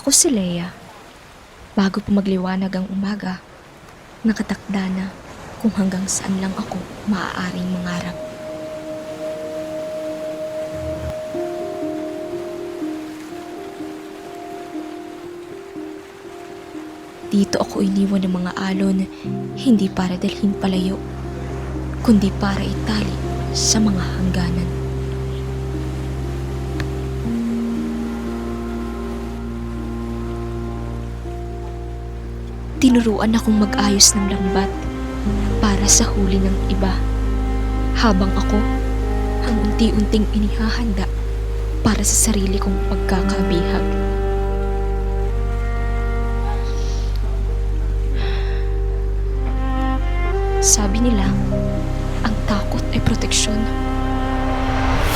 Ako si Leia. Bago pa magliwanag ang umaga, nakatakda na kung hanggang saan lang ako maaaring mangarap. Dito ako iniwan ng mga alon, hindi para dalhin palayo, kundi para itali sa mga hangganan. Tinuruan akong mag-ayos ng lambat para sa huli ng iba, habang ako ang unti-unting inihahanda para sa sarili kong pagkakabihag. Sabi nila, ang takot ay proteksyon.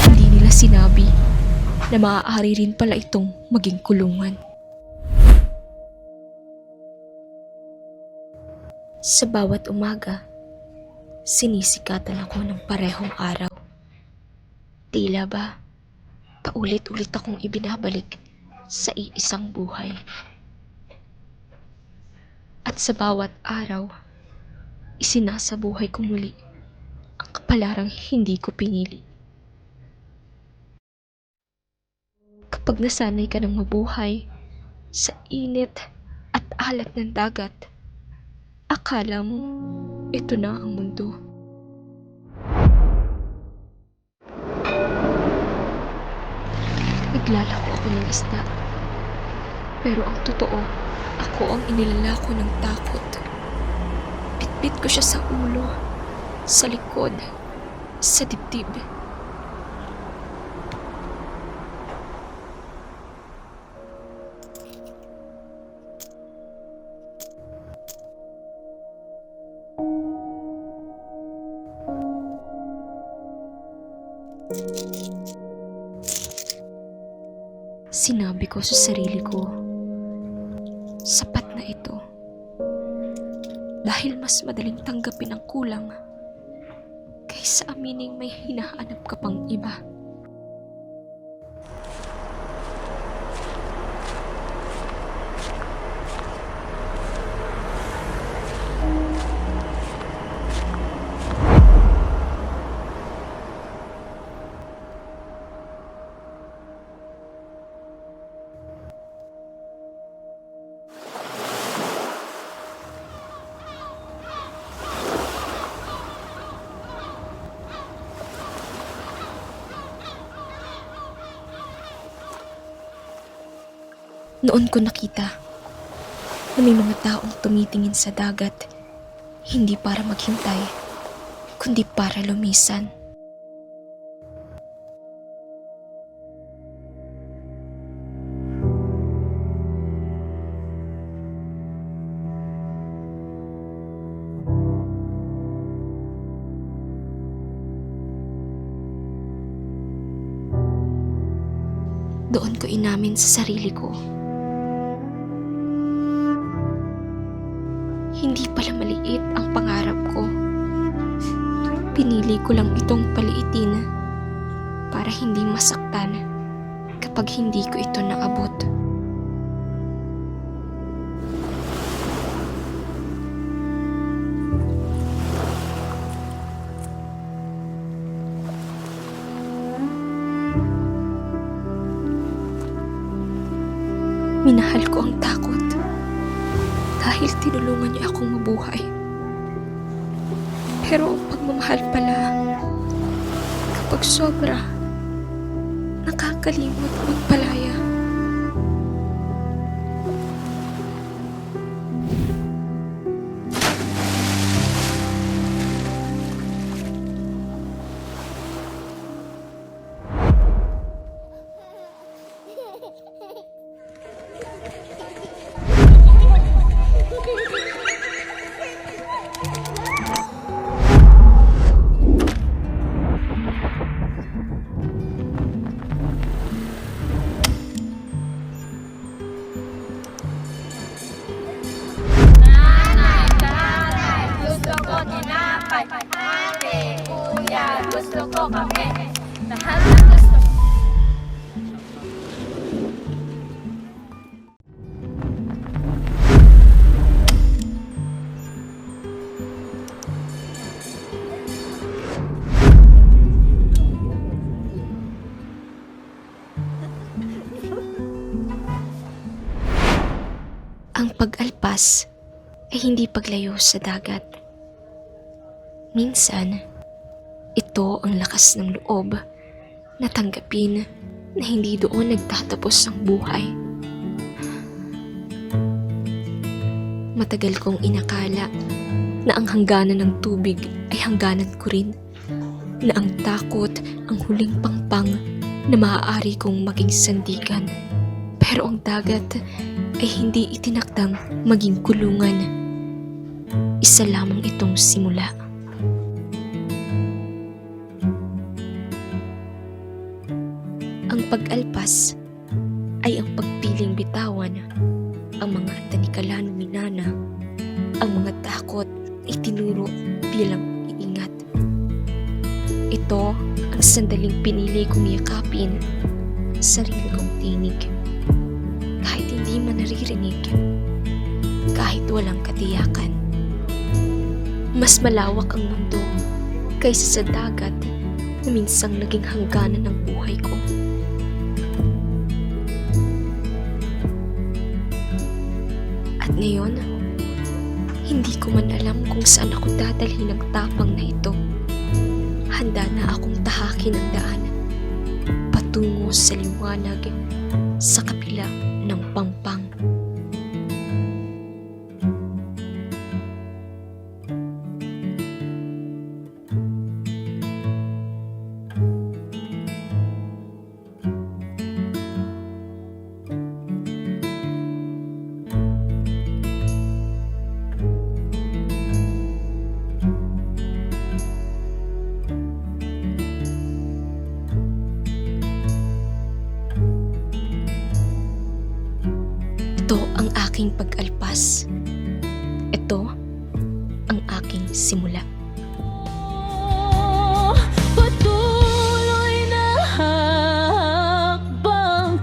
Hindi nila sinabi na maaari rin pala itong maging kulungan. Sa bawat umaga, sinisikatan ako ng parehong araw. Tila ba, paulit-ulit akong ibinabalik sa iisang buhay. At sa bawat araw, isinasabuhay ko muli ang kapalarang hindi ko pinili. Kapag nasanay ka ng mabuhay sa init at alat ng dagat, akala mo ito na ang mundo. Naglalako ako ng isda, pero ang totoo, ako ang inilalako ng takot. Bitbit ko siya sa ulo, sa likod, sa dibdib. Sinabi ko sa sarili ko, sapat na ito. Dahil mas madaling tanggapin ang kulang kaysa amining may hinahanap ka pang iba. Noon ko nakita na may mga taong tumitingin sa dagat, hindi para maghintay, kundi para lumisan. Doon ko inamin sa sarili ko, hindi pala maliit ang pangarap ko. Pinili ko lang itong paliitin para hindi masaktan kapag hindi ko ito naabot. Minahal ko ang takot dahil tinulungan niya akong mabuhay. Pero ang pagmamahal pala, kapag sobra, nakakalimot magpalaya. Ang pag-alpas ay hindi paglayo sa dagat. Minsan, ito ang lakas ng loob na tanggapin na hindi doon nagtatapos ang buhay. Matagal kong inakala na ang hangganan ng tubig ay hangganan ko rin, na ang takot ang huling pangpang na maaari kong maging sandigan. Pero ang dagat ay hindi itinakdang maging kulungan. Isa lamang itong simula. Ang pag-alpas ay ang pagpiling bitawan ang mga tanikalan ni Nana, ang mga takot ay tinuro bilang iingat. Ito ang sandaling pinili kong yakapin sarili kong tinig. Kahit hindi man naririnig, kahit walang katiyakan. Mas malawak ang mundo kaysa sa dagat na minsang naging hangganan ng buhay ko. At ngayon, hindi ko man alam kung saan ako dadalhin ng tapang na ito. Handa na akong tahakin ang daan patungo sa liwanag sa kapila ng pampang. Ito ang aking pag-alpas. Ito ang aking simula. Patuloy na hakbang